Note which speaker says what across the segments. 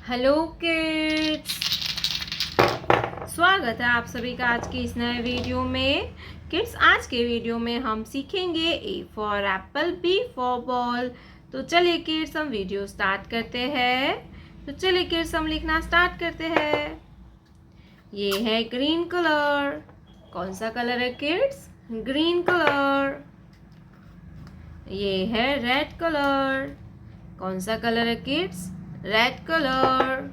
Speaker 1: Hello kids, स्वागत है आप सभी का आज के इस नए वीडियो में। किड्स, आज के वीडियो में हम सीखेंगे A for apple, B for ball. तो चलिए किड्स, हम वीडियो स्टार्ट करते हैं। तो चलिए किड्स, हम लिखना स्टार्ट करते हैं। ये है ग्रीन कलर। कौन सा कलर है किड्स? Green colour. ये है रेड कलर। कौन सा कलर है किड्स? Red colour.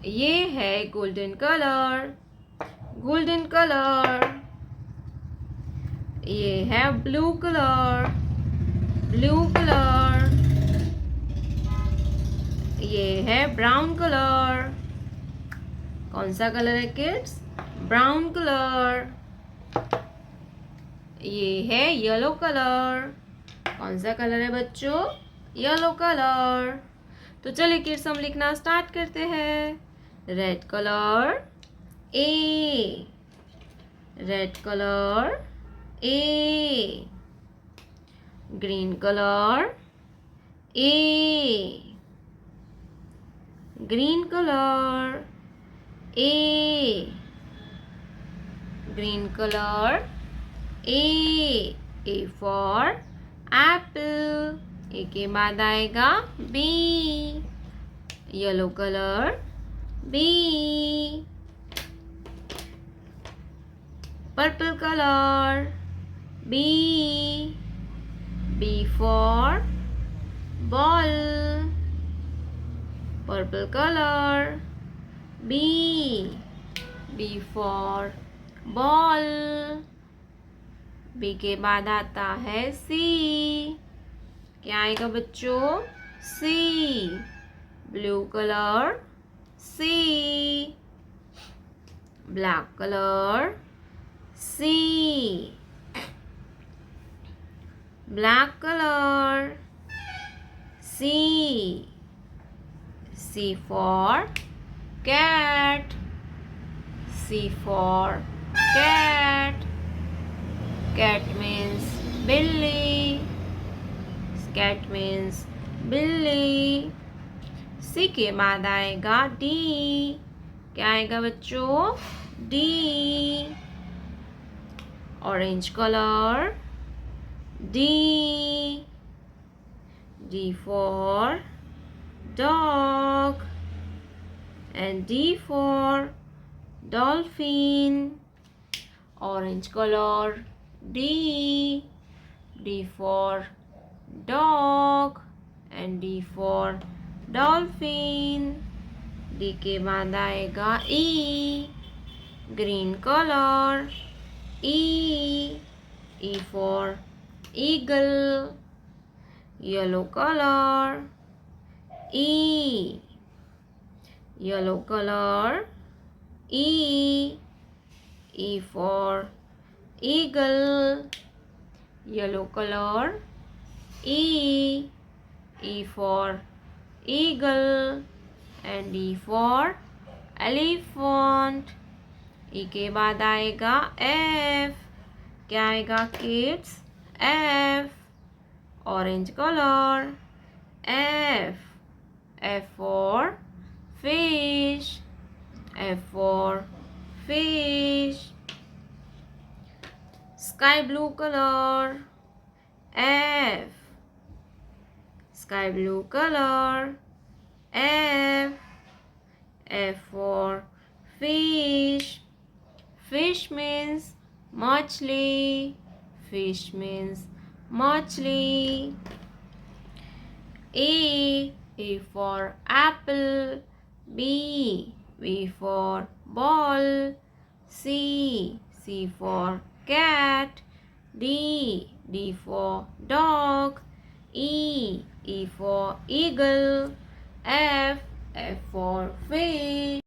Speaker 1: ये है गोल्डन कलर। Golden colour. ये है ब्लू कलर। Blue colour. ये है ब्राउन कलर। कौन सा कलर है किड्स? Brown colour. ये है येलो कलर। कौन सा कलर है बच्चों? Yellow colour. तो चलिए किड्स, हम लिखना स्टार्ट करते हैं। Red colour A, red colour A. Green colour A, green colour A. Green colour A for apple. A के बाद आएगा B. Yellow colour B. Purple colour B. B for ball. Purple colour B. B for ball. B के बाद आता है C. क्या आएगा बच्चों? C. Blue colour C. Black colour C. Black colour C. C for cat. C for cat. Cat means बिल्ली। Cat means बिल्ली। C के बाद आएगा डी। क्या आएगा बच्चों? D. Orange colour D. D for dog and D for dolphin. Orange colour D. D for dog and D for dolphin. D के बाद आएगा E. Green colour E. E for eagle. Yellow colour E. Yellow colour E. E for eagle. Yellow colour E. E for eagle and E for elephant. E के बाद आएगा F. क्या आएगा kids? F. Orange colour F. F for fish. F for fish. Sky blue color F. Sky blue color F. F for fish. Fish means machli. Fish means machli. A for apple. B for ball. C for cat. D for dog. E for eagle. F for fish.